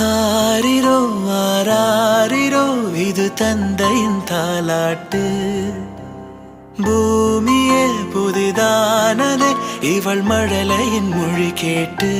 ஆரிரோ ஆராரிரோ இது தந்தையின் தாலாட்டு. பூமியே புதிதானதே இவள் மழலையின் மொழி கேட்டு.